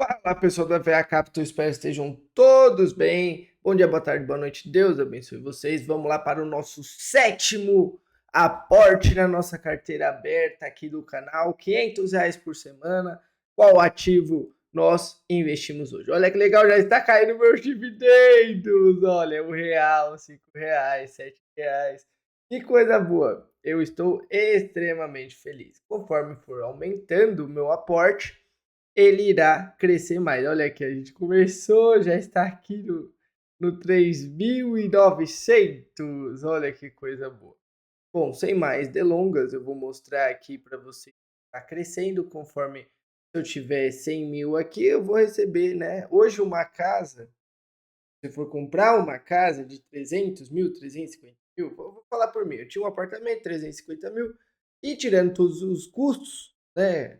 Fala pessoal da VA Capital, espero que estejam todos bem. Bom dia, boa tarde, boa noite, Deus abençoe vocês. Vamos lá para o nosso sétimo aporte na nossa carteira aberta aqui do canal, R$ 500 por semana. Qual ativo nós investimos hoje? Olha que legal, já está caindo meus dividendos. Olha, R$ 1, R$ 5, R$ 7. Que coisa boa. Eu estou extremamente feliz. Conforme for aumentando o meu aporte, ele irá crescer mais. Olha aqui, a gente começou, já está aqui no 3.900. Olha que coisa boa. Bom, sem mais delongas, eu vou mostrar aqui para você que está crescendo conforme eu tiver 100 mil aqui, eu vou receber, né? Hoje uma casa, se for comprar uma casa de 300 mil, 350 mil, vou falar por mim, eu tinha um apartamento, 350 mil, e tirando todos os custos, né?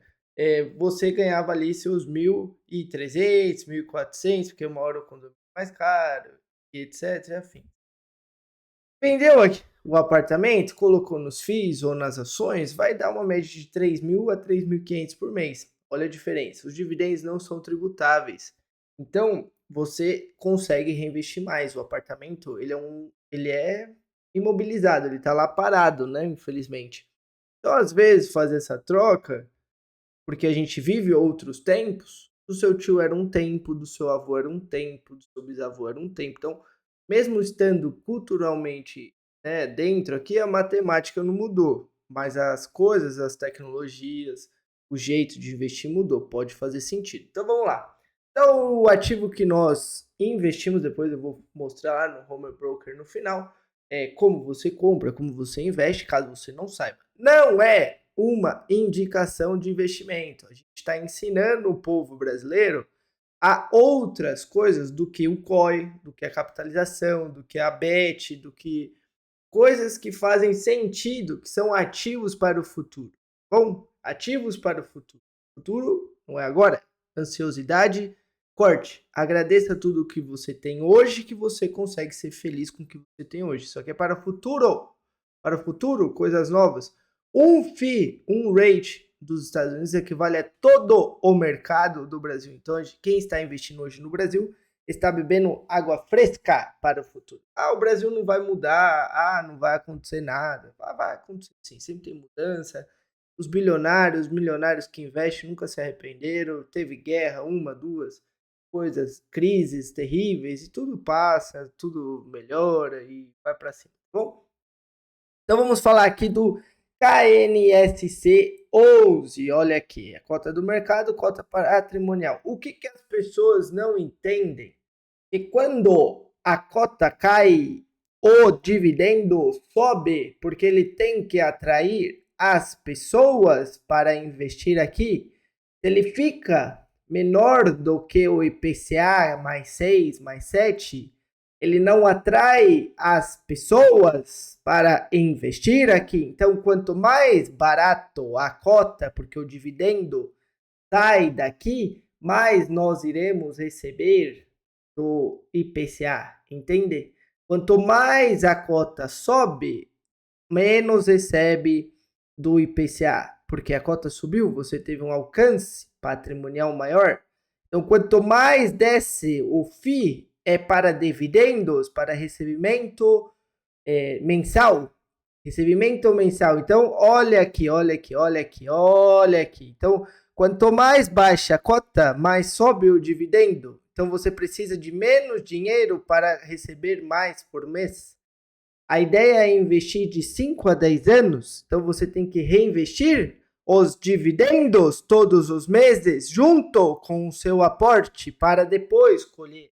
Você ganhava ali seus 1.300, 1.400, porque uma hora o condomínio é mais caro, e etc, enfim. Vendeu aqui o apartamento, colocou nos FIIs ou nas ações, vai dar uma média de 3 mil a 3.500 por mês. Olha a diferença, os dividendos não são tributáveis. Então, você consegue reinvestir mais. O apartamento, ele é imobilizado, ele está lá parado, né, infelizmente. Então, às vezes, fazer essa troca, porque a gente vive outros tempos, do seu tio era um tempo, do seu avô era um tempo, do seu bisavô era um tempo. Então, mesmo estando culturalmente, né, dentro aqui, a matemática não mudou, mas as coisas, as tecnologias, o jeito de investir mudou, pode fazer sentido. Então vamos lá. Então, o ativo que nós investimos, depois eu vou mostrar lá no Home Broker no final, como você compra, como você investe, caso você não saiba. Não é uma indicação de investimento. A gente está ensinando o povo brasileiro a outras coisas do que o COI, do que a capitalização, do que a BET, do que coisas que fazem sentido, que são ativos para o futuro. Bom, ativos para o futuro. O futuro não é agora. Ansiosidade, corte. Agradeça tudo o que você tem hoje, que você consegue ser feliz com o que você tem hoje. Isso aqui é para o futuro. Para o futuro, coisas novas. Um FII, um rate dos Estados Unidos equivale a todo o mercado do Brasil. Então, quem está investindo hoje no Brasil está bebendo água fresca para o futuro. O Brasil não vai mudar, não vai acontecer nada. Vai acontecer sim, sempre tem mudança. Os bilionários, milionários que investem nunca se arrependeram. Teve guerra, uma, duas coisas, crises terríveis, e tudo passa, tudo melhora e vai para cima. Bom, então vamos falar aqui do KNSC 11. Olha aqui, a cota do mercado, cota patrimonial. O que as pessoas não entendem? E quando a cota cai, o dividendo sobe, porque ele tem que atrair as pessoas para investir aqui. Ele fica menor do que o IPCA mais 6, mais 7, ele não atrai as pessoas para investir aqui. Então, quanto mais barato a cota, porque o dividendo sai daqui, mais nós iremos receber do IPCA, entende? Quanto mais a cota sobe, menos recebe do IPCA, porque a cota subiu, você teve um alcance patrimonial maior. Então, quanto mais desce o FII, é para dividendos, para recebimento mensal. Recebimento mensal. Então, olha aqui, olha aqui, olha aqui, olha aqui. Então, quanto mais baixa a cota, mais sobe o dividendo. Então, você precisa de menos dinheiro para receber mais por mês. A ideia é investir de 5 a 10 anos, então você tem que reinvestir os dividendos todos os meses junto com o seu aporte para depois colher.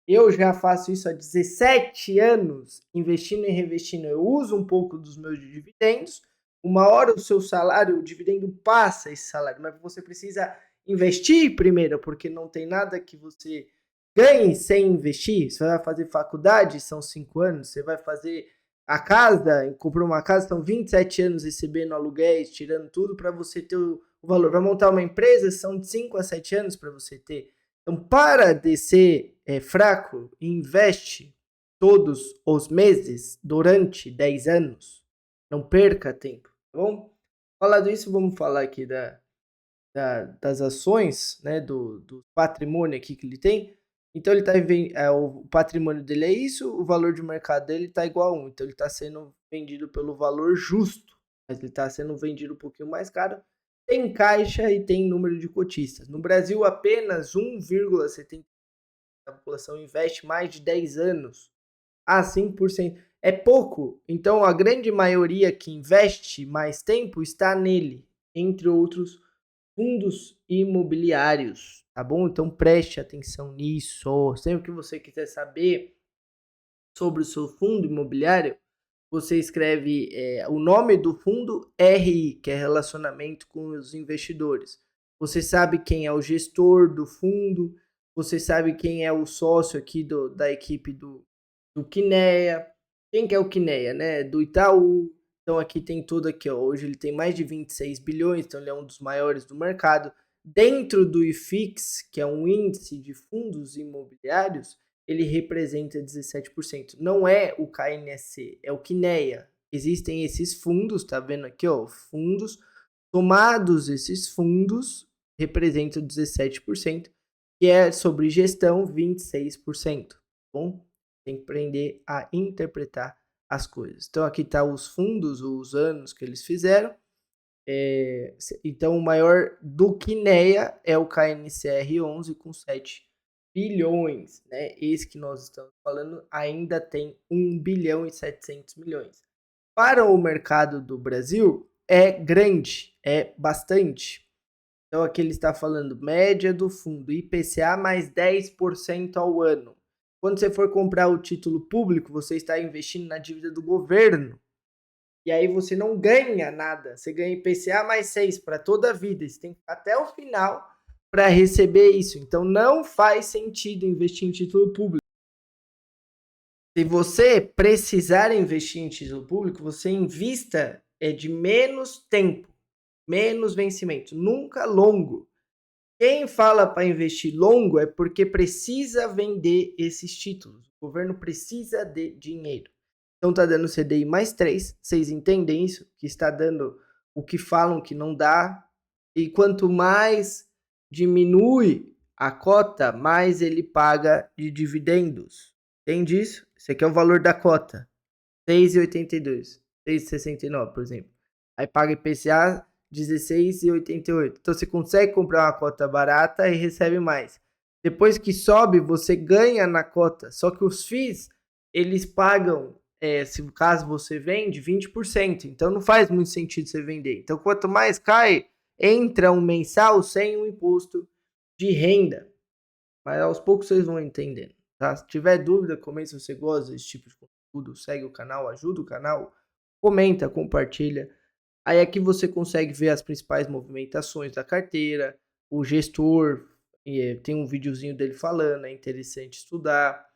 Eu já faço isso há 17 anos, investindo e reinvestindo. Eu uso um pouco dos meus dividendos. Uma hora o seu salário, o dividendo passa esse salário, mas você precisa investir primeiro, porque não tem nada que você ganhe sem investir. Você vai fazer faculdade, são 5 anos. Você vai fazer a casa, comprou uma casa, são 27 anos recebendo aluguéis, tirando tudo para você ter o valor. Vai montar uma empresa, são de 5 a 7 anos para você ter. Então, para de ser fraco, investe todos os meses durante 10 anos. Não perca tempo, tá bom? Falado isso, vamos falar aqui das ações, né, do patrimônio aqui que ele tem. Então ele tá o patrimônio dele é isso, o valor de mercado dele está igual a 1. Então ele está sendo vendido pelo valor justo, mas ele está sendo vendido um pouquinho mais caro. Tem caixa e tem número de cotistas. No Brasil, apenas 1,70% da população investe mais de 10 anos. 5%. É pouco. Então a grande maioria que investe mais tempo está nele, entre outros fundos imobiliários, tá bom? Então preste atenção nisso. Sempre que você quiser saber sobre o seu fundo imobiliário, você escreve o nome do fundo RI, que é relacionamento com os investidores. Você sabe quem é o gestor do fundo, você sabe quem é o sócio aqui da equipe do Quineia. Quem que é o Quineia, né? Do Itaú. Então aqui tem tudo aqui, ó. Hoje ele tem mais de 26 bilhões, então ele é um dos maiores do mercado. Dentro do IFIX, que é um índice de fundos imobiliários, ele representa 17%. Não é o KNSC, é o Quineia. Existem esses fundos, tá vendo aqui, ó? Fundos. Tomados esses fundos, representam 17%, que é sobre gestão 26%. Tá bom? Tem que aprender a interpretar as coisas. Então aqui tá os fundos, os anos que eles fizeram. Então o maior do Quineia é o KNCR11 com 7 bilhões, né? Esse que nós estamos falando ainda tem 1 bilhão e 700 milhões. Para o mercado do Brasil é grande, é bastante. Então aqui ele está falando média do fundo IPCA mais 10% ao ano. Quando você for comprar o título público, você está investindo na dívida do governo. E aí você não ganha nada. Você ganha IPCA mais 6 para toda a vida. Você tem que ficar até o final para receber isso. Então não faz sentido investir em título público. Se você precisar investir em título público, você invista de menos tempo, menos vencimento, nunca longo. Quem fala para investir longo é porque precisa vender esses títulos. O governo precisa de dinheiro. Então tá dando CDI mais 3. Vocês entendem isso? Que está dando o que falam que não dá. E quanto mais diminui a cota, mais ele paga de dividendos. Entende isso? Esse aqui é o valor da cota. 6,82. 6,69, por exemplo. Aí paga IPCA 16,88. Então você consegue comprar uma cota barata e recebe mais. Depois que sobe, você ganha na cota. Só que os FIIs, eles pagam, se caso você vende, 20%. Então não faz muito sentido você vender. Então quanto mais cai, entra um mensal sem um imposto de renda. Mas aos poucos vocês vão entendendo. Tá? Se tiver dúvida, comente se você gosta desse tipo de conteúdo, segue o canal, ajuda o canal, comenta, compartilha. Aí aqui você consegue ver as principais movimentações da carteira, o gestor, tem um videozinho dele falando, é interessante estudar.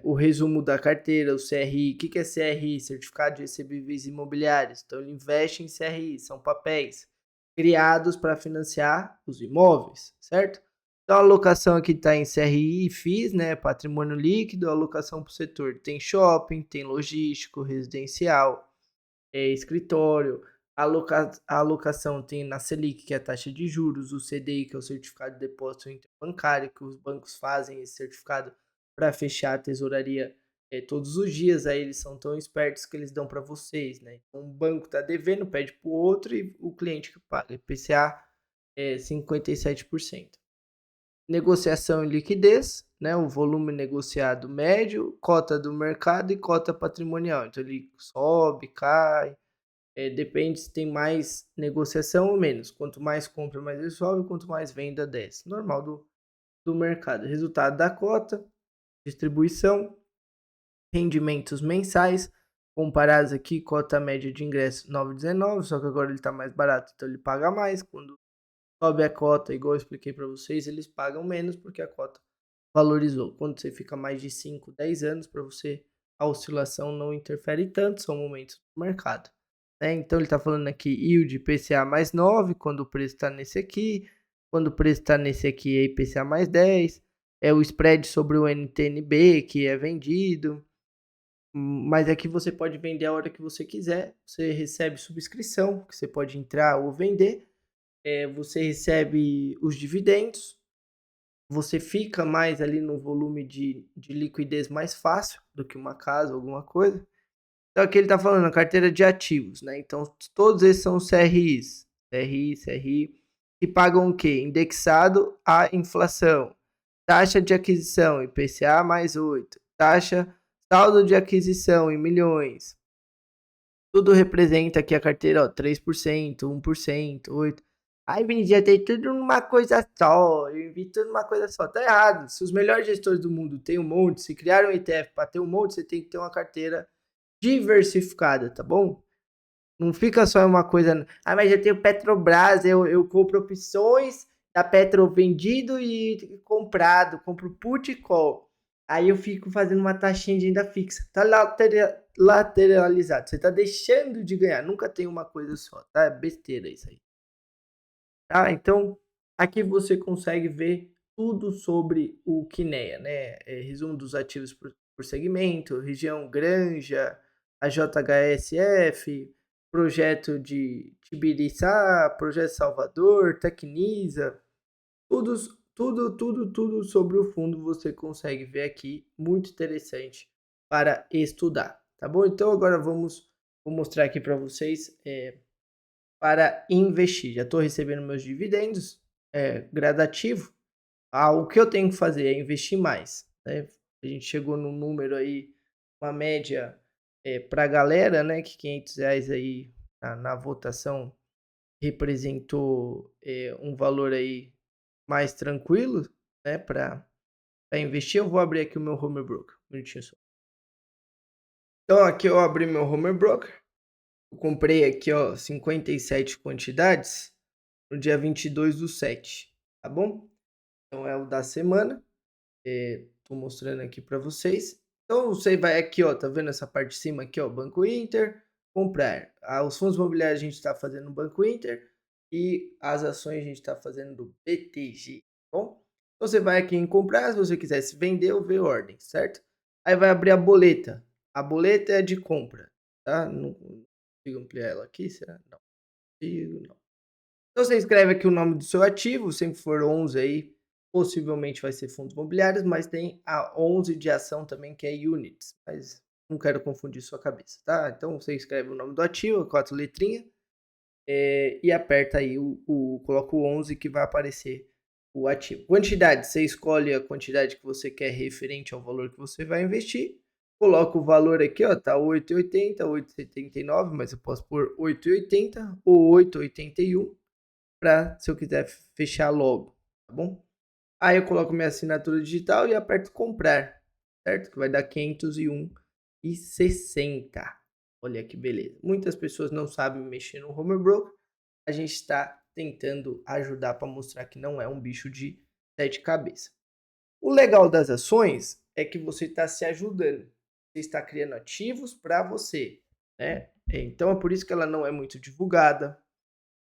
O resumo da carteira, o CRI. O que é CRI? Certificado de Recebíveis Imobiliários. Então ele investe em CRI, são papéis criados para financiar os imóveis, certo? Então a alocação aqui está em CRI e FIIs, né? Patrimônio líquido, alocação para o setor. Tem shopping, tem logístico, residencial, escritório. A alocação tem na Selic, que é a taxa de juros, o CDI, que é o certificado de depósito interbancário, que os bancos fazem esse certificado para fechar a tesouraria todos os dias. Aí eles são tão espertos que eles dão para vocês, né? Então, um banco está devendo, pede para o outro e o cliente que paga. IPCA é 57%. Negociação e liquidez, né? O volume negociado médio, cota do mercado e cota patrimonial. Então ele sobe, cai, depende se tem mais negociação ou menos. Quanto mais compra, mais ele sobe, quanto mais venda, desce. Normal do mercado. Resultado da cota, distribuição, rendimentos mensais, comparados aqui, cota média de ingresso 9,19, só que agora ele está mais barato, então ele paga mais. Quando sobe a cota, igual eu expliquei para vocês, eles pagam menos porque a cota valorizou. Quando você fica mais de 5, 10 anos, para você a oscilação não interfere tanto, são momentos do mercado. Né? Então ele está falando aqui yield IPCA mais 9, quando o preço está nesse aqui, quando o preço está nesse aqui é IPCA mais 10, é o spread sobre o NTNB que é vendido, mas aqui você pode vender a hora que você quiser, você recebe subscrição, que você pode entrar ou vender, você recebe os dividendos, você fica mais ali no volume de liquidez mais fácil do que uma casa, alguma coisa. Então aqui ele está falando a carteira de ativos, né? Então todos esses são CRIs, CRI, que pagam o quê? Indexado à inflação. Taxa de aquisição, IPCA mais 8. Taxa, saldo de aquisição em milhões. Tudo representa aqui a carteira, ó, 3%, 1%, 8%. Aí, Vinícius, já tem tudo numa coisa só. Eu invisto tudo numa coisa só. Tá errado. Se os melhores gestores do mundo têm um monte, se criaram um ETF para ter um monte, você tem que ter uma carteira diversificada, tá bom? Não fica só uma coisa. Ah, mas eu tenho Petrobras, eu compro opções da Petro vendido e comprado, compro put e call. Aí eu fico fazendo uma taxinha de renda fixa. Tá lateralizado. Você tá deixando de ganhar. Nunca tem uma coisa só, tá? É besteira isso aí. Tá? Então, aqui você consegue ver tudo sobre o Kinea, né? Resumo dos ativos por segmento, região Granja, a JHSF, projeto de Tibiriçá, projeto Salvador, Tecnisa, tudo sobre o fundo você consegue ver aqui, muito interessante para estudar, tá bom? Então agora vou mostrar aqui para vocês para investir. Já estou recebendo meus dividendos gradativo. O que eu tenho que fazer é investir mais, né? A gente chegou num número aí, uma média para a galera, né, que R$500 aí na votação representou um valor aí mais tranquilo, né, para investir. Eu vou abrir aqui o meu home broker, um minutinho só. Então aqui eu abri meu home broker, eu comprei aqui, ó, 57 quantidades no dia 22/7, tá bom? Então é o da semana, tô mostrando aqui para vocês. Então você vai aqui, ó, tá vendo essa parte de cima aqui, ó, Banco Inter, comprar. Os fundos imobiliários a gente está fazendo no Banco Inter e as ações a gente está fazendo do BTG, tá bom? Então você vai aqui em comprar, se você quiser se vender ou ver ordem, certo? Aí vai abrir a boleta. A boleta é de compra, tá? Não consigo ampliar ela aqui, será? Não consigo, não. Então você escreve aqui o nome do seu ativo, sempre for 11 aí, possivelmente vai ser fundos imobiliários, mas tem a 11 de ação também, que é units, mas não quero confundir sua cabeça, tá? Então você escreve o nome do ativo, 4 letrinhas, e aperta aí, coloca o 11 que vai aparecer o ativo. Quantidade, você escolhe a quantidade que você quer referente ao valor que você vai investir, coloca o valor aqui, ó, tá 8,80, 8,79, mas eu posso pôr 8,80 ou 8,81, para se eu quiser fechar logo, tá bom? Aí eu coloco minha assinatura digital e aperto comprar, certo? Que vai dar 501,60. Olha que beleza. Muitas pessoas não sabem mexer no home broker. A gente está tentando ajudar para mostrar que não é um bicho de 7 cabeças. O legal das ações é que você está se ajudando. Você está criando ativos para você, né? Então é por isso que ela não é muito divulgada,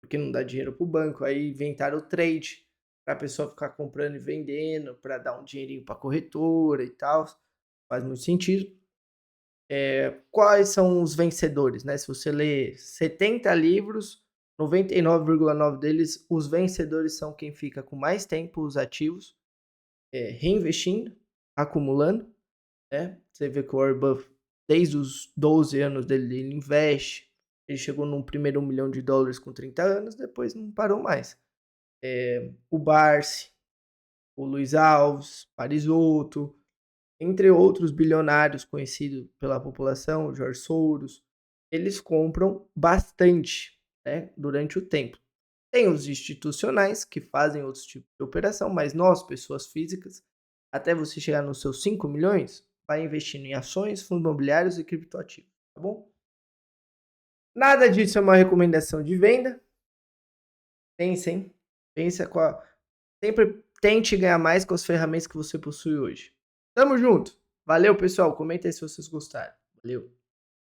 porque não dá dinheiro para o banco. Aí inventaram o trade para a pessoa ficar comprando e vendendo, para dar um dinheirinho para a corretora e tal. Faz muito sentido. Quais são os vencedores, né? Se você lê 70 livros, 99,9 deles, os vencedores são quem fica com mais tempo, os ativos, reinvestindo, acumulando, né? Você vê que o Warren Buffett, desde os 12 anos dele, ele investe. Ele chegou num primeiro $1 milhão com 30 anos, depois não parou mais. O Barsi, o Luiz Alves, Parisotto, entre outros bilionários conhecidos pela população, o George Soros, eles compram bastante, né, durante o tempo. Tem os institucionais que fazem outros tipos de operação, mas nós, pessoas físicas, até você chegar nos seus 5 milhões, vai investindo em ações, fundos imobiliários e criptoativos, tá bom? Nada disso é uma recomendação de venda. Pensem, sempre tente ganhar mais com as ferramentas que você possui hoje. Tamo junto. Valeu, pessoal. Comenta aí se vocês gostaram. Valeu.